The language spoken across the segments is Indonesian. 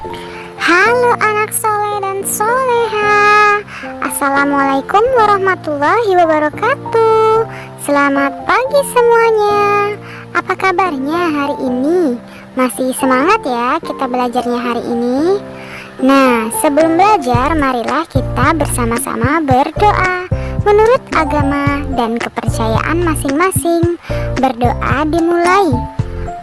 Halo anak soleh dan soleha, Assalamualaikum warahmatullahi wabarakatuh. Selamat pagi semuanya. Apa kabarnya hari ini? Masih semangat ya kita belajarnya hari ini? Nah, sebelum belajar marilah kita bersama-sama berdoa menurut agama dan kepercayaan masing-masing. Berdoa dimulai,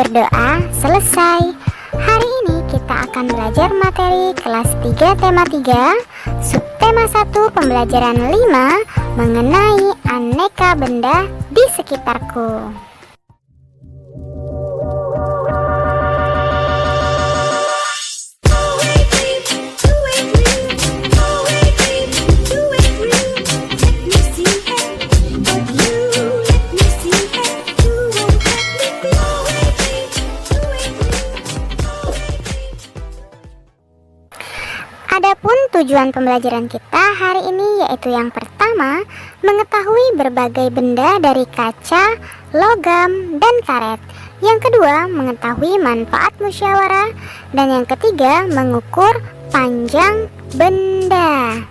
berdoa selesai. Hari ini kita akan belajar materi kelas 3 tema 3, subtema 1 pembelajaran 5 mengenai aneka benda di sekitarku. Adapun tujuan pembelajaran kita hari ini yaitu yang pertama, mengetahui berbagai benda dari kaca, logam, dan karet. Yang kedua, mengetahui manfaat musyawarah. Dan yang ketiga, mengukur panjang benda.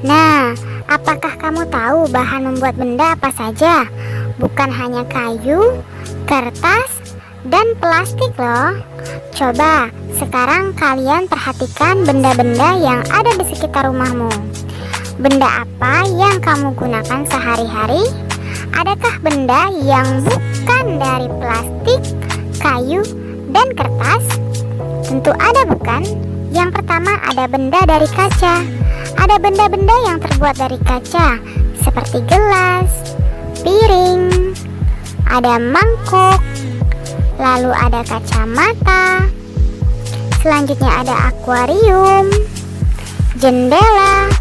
Nah, apakah kamu tahu bahan membuat benda apa saja? Bukan hanya kayu, kertas, dan plastik loh. Coba sekarang kalian perhatikan benda-benda yang ada di sekitar rumahmu. Benda apa yang kamu gunakan sehari-hari? Adakah benda yang bukan dari plastik, kayu, dan kertas? Tentu ada, bukan? Yang pertama ada benda dari kaca. Ada benda-benda yang terbuat dari kaca seperti gelas, piring, ada mangkuk, lalu ada kacamata, selanjutnya ada akuarium, jendela,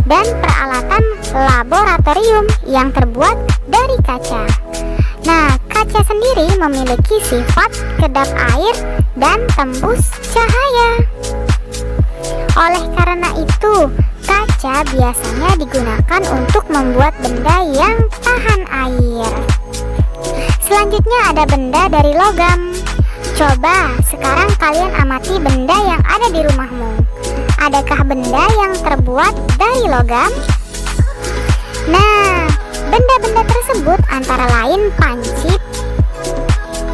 dan peralatan laboratorium yang terbuat dari kaca. Nah, kaca sendiri memiliki sifat kedap air dan tembus cahaya. Oleh karena itu, kaca biasanya digunakan untuk membuat benda yang tahan air. Selanjutnya ada benda dari logam. Coba sekarang kalian amati benda yang ada di rumahmu. Adakah benda yang terbuat dari logam? Nah, benda-benda tersebut antara lain panci,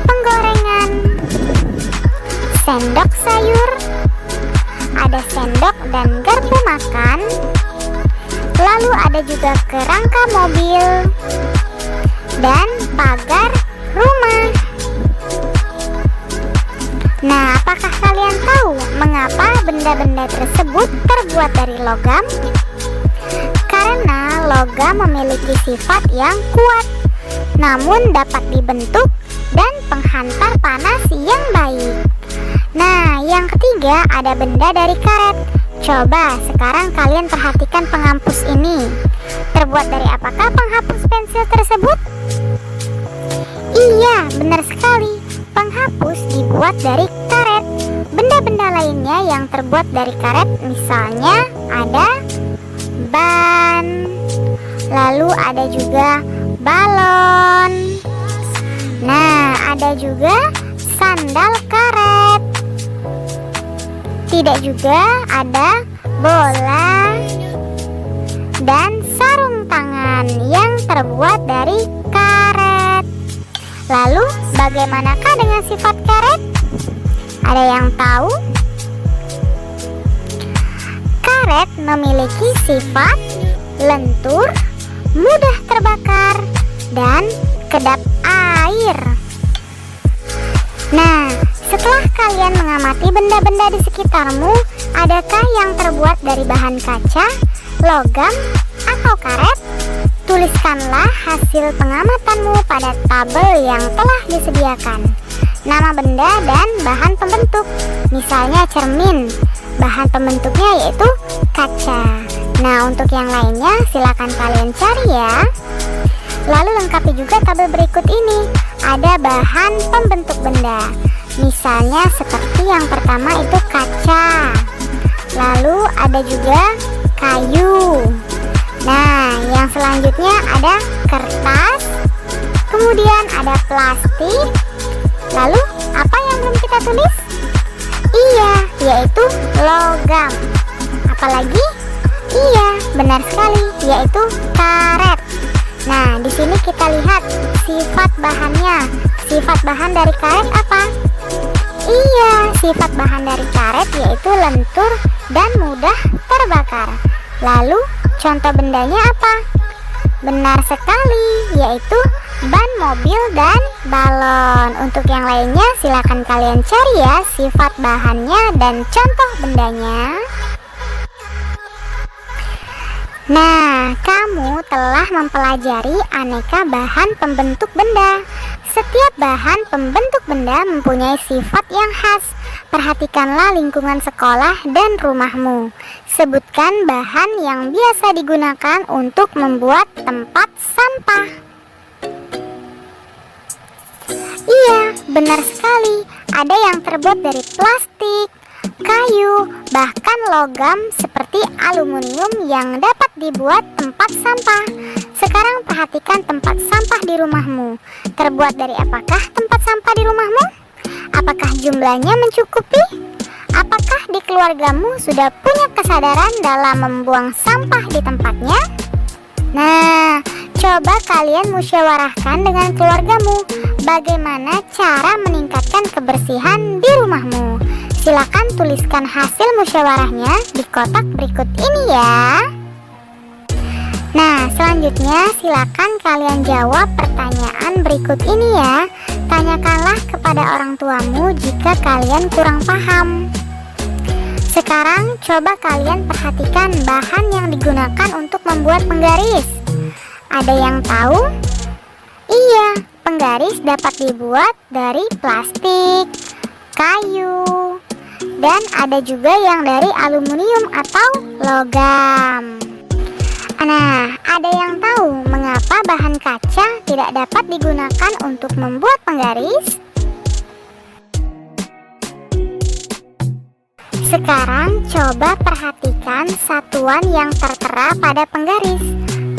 penggorengan, sendok sayur, ada sendok dan garpu makan, lalu ada juga kerangka mobil, dan pagar rumah. Nah, apakah kalian tahu mengapa benda-benda tersebut terbuat dari logam? Karena logam memiliki sifat yang kuat, namun dapat dibentuk dan penghantar panas yang baik. Nah, yang ketiga ada benda dari karet. Coba sekarang kalian perhatikan penghapus ini. Terbuat dari apakah penghapus pensil tersebut? Iya, benar sekali. Penghapus dibuat dari karet. Benda-benda lainnya yang terbuat dari karet misalnya ada ban, lalu ada juga balon. Nah, ada juga sandal karet. Tidak juga ada bola dan sarung tangan yang terbuat dari karet. Lalu, bagaimanakah dengan sifat karet? Ada yang tahu? Karet memiliki sifat lentur, mudah terbakar, dan kedap air. Nah, setelah kalian mengamati benda-benda di sekitarmu, adakah yang terbuat dari bahan kaca, logam, atau karet? Tuliskanlah hasil pengamatanmu pada tabel yang telah disediakan. Nama benda dan bahan pembentuk. Misalnya cermin, bahan pembentuknya yaitu kaca. Nah, untuk yang lainnya silakan kalian cari ya. Lalu lengkapi juga tabel berikut ini. Ada bahan pembentuk benda. Misalnya seperti yang pertama itu kaca. Lalu ada juga kayu. Nah, yang selanjutnya ada kertas, kemudian ada plastik. Lalu, apa yang belum kita tulis? Iya, yaitu logam. Apalagi? Iya, benar sekali, yaitu karet. Nah, di sini kita lihat sifat bahannya. Sifat bahan dari karet apa? Iya, sifat bahan dari karet yaitu lentur dan mudah terbakar. Lalu, contoh bendanya apa? Benar sekali, yaitu ban mobil dan balon. Untuk yang lainnya silakan kalian cari ya sifat bahannya dan contoh bendanya. Nah, kamu telah mempelajari aneka bahan pembentuk benda. Setiap bahan pembentuk benda mempunyai sifat yang khas. Perhatikanlah lingkungan sekolah dan rumahmu. Sebutkan bahan yang biasa digunakan untuk membuat tempat sampah. Iya, benar sekali. Ada yang terbuat dari plastik, kayu, bahkan logam seperti aluminium yang dapat dibuat tempat sampah. Sekarang perhatikan tempat sampah di rumahmu. Terbuat dari apakah tempat sampah di rumahmu? Apakah jumlahnya mencukupi? Apakah di keluargamu sudah punya kesadaran dalam membuang sampah di tempatnya? Nah, coba kalian musyawarahkan dengan keluargamu bagaimana cara meningkatkan kebersihan di rumahmu. Silakan tuliskan hasil musyawarahnya di kotak berikut ini ya. Nah, selanjutnya silakan kalian jawab pertanyaan berikut ini ya. Tanyakanlah kepada orang tuamu jika kalian kurang paham. Sekarang coba kalian perhatikan bahan yang digunakan untuk membuat penggaris. Ada yang tahu? Iya, penggaris dapat dibuat dari plastik, kayu, dan ada juga yang dari aluminium atau logam. Nah, ada yang tahu mengapa bahan kaca tidak dapat digunakan untuk membuat penggaris? Sekarang coba perhatikan satuan yang tertera pada penggaris.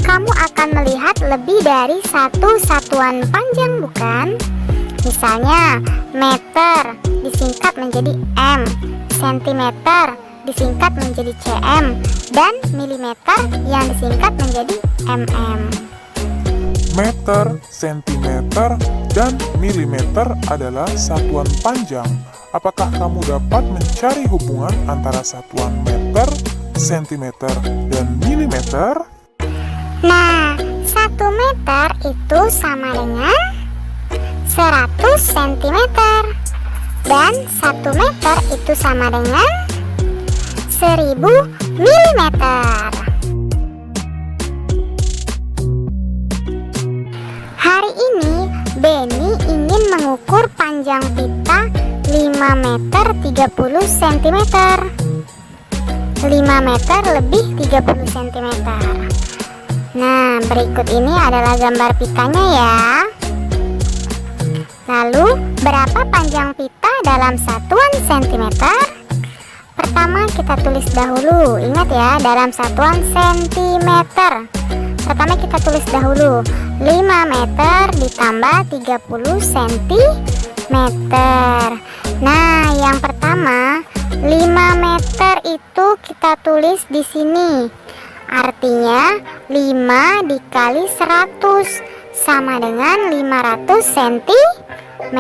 Kamu akan melihat lebih dari satu satuan panjang, bukan? Misalnya, meter disingkat menjadi M, sentimeter disingkat menjadi cm, dan milimeter yang disingkat menjadi mm. Meter, sentimeter, dan milimeter adalah satuan panjang. Apakah kamu dapat mencari hubungan antara satuan meter, sentimeter, dan milimeter? Nah, 1 meter itu sama dengan 100 cm. Dan 1 meter itu sama dengan 1000 mm. Hari ini Benny ingin mengukur panjang pita 5 meter 30 cm. 5 meter lebih 30 cm. Nah, berikut ini adalah gambar pitanya ya. Lalu, berapa panjang pita dalam satuan sentimeter? Pertama kita tulis dahulu, ingat ya, dalam satuan sentimeter. Pertama kita tulis dahulu 5 meter ditambah 30 cm. Nah, yang pertama 5 meter itu kita tulis di sini. Artinya 5 dikali 100 sama dengan 500 cm.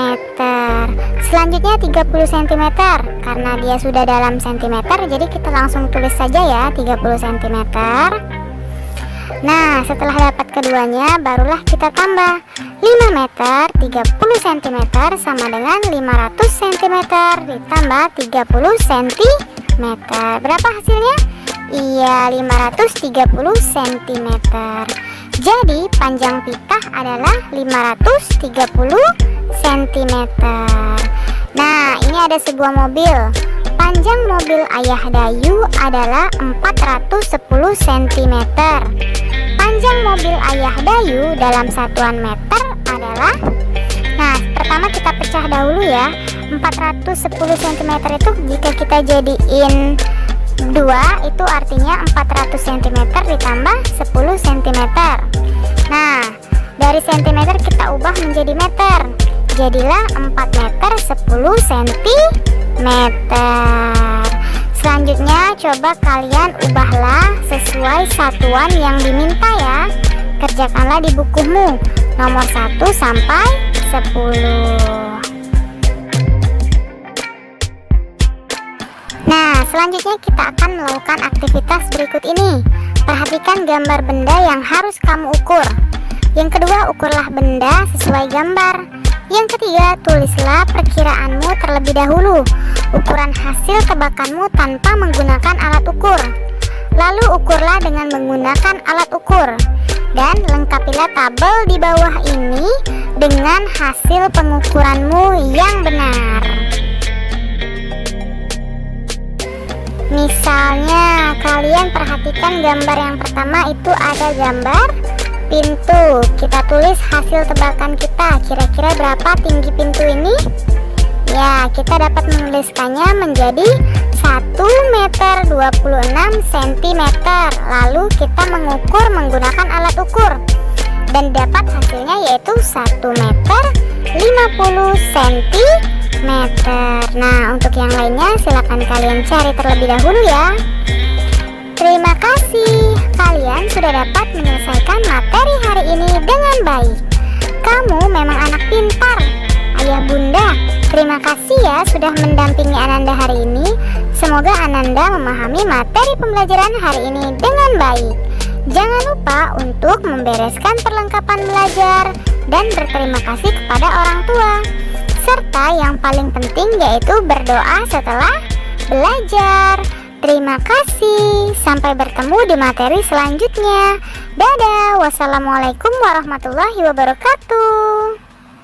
Selanjutnya 30 cm. Karena dia sudah dalam cm, jadi kita langsung tulis saja ya 30 cm. Nah, setelah dapat keduanya, barulah kita tambah 5 meter 30 cm sama dengan 500 cm ditambah 30 cm. Berapa hasilnya? Iya, 530 cm. Jadi panjang pita adalah 530 cm. Nah, ini ada sebuah mobil. Panjang mobil Ayah Dayu adalah 410 cm. Panjang mobil Ayah Dayu dalam satuan meter adalah, nah, pertama kita pecah dahulu ya. 410 cm itu jika kita jadiin 2, itu artinya 400 cm ditambah 10 cm. Nah, dari cm kita ubah menjadi meter. Jadilah 4 meter 10 cm. coba kalian ubahlah sesuai satuan yang diminta ya. Kerjakanlah di bukumu nomor 1 sampai 10. Nah, selanjutnya kita akan melakukan aktivitas berikut ini. Perhatikan gambar benda yang harus kamu ukur. Yang kedua, ukurlah benda sesuai gambar. Yang ketiga, tulislah perkiraanmu terlebih dahulu, ukuran hasil tebakanmu tanpa menggunakan alat ukur. Lalu ukurlah dengan menggunakan alat ukur. Dan lengkapilah tabel di bawah ini dengan hasil pengukuranmu yang benar. Misalnya, kalian perhatikan gambar yang pertama itu ada gambar pintu. Kita tulis hasil tebakan kita, kira-kira berapa tinggi pintu ini? Ya, kita dapat menuliskannya menjadi 1 meter 26 cm. Lalu kita mengukur menggunakan alat ukur dan dapat hasilnya yaitu 1 meter 50 cm. Nah, untuk yang lainnya silakan kalian cari terlebih dahulu ya. Terima kasih, kalian sudah dapat menyelesaikan materi hari ini dengan baik. Kamu memang anak pintar. Ayah bunda, terima kasih ya sudah mendampingi Ananda hari ini. Semoga Ananda memahami materi pembelajaran hari ini dengan baik. Jangan lupa untuk membereskan perlengkapan belajar dan berterima kasih kepada orang tua. Serta yang paling penting yaitu berdoa setelah belajar. Terima kasih. Sampai bertemu di materi selanjutnya. Dadah. Wassalamualaikum warahmatullahi wabarakatuh.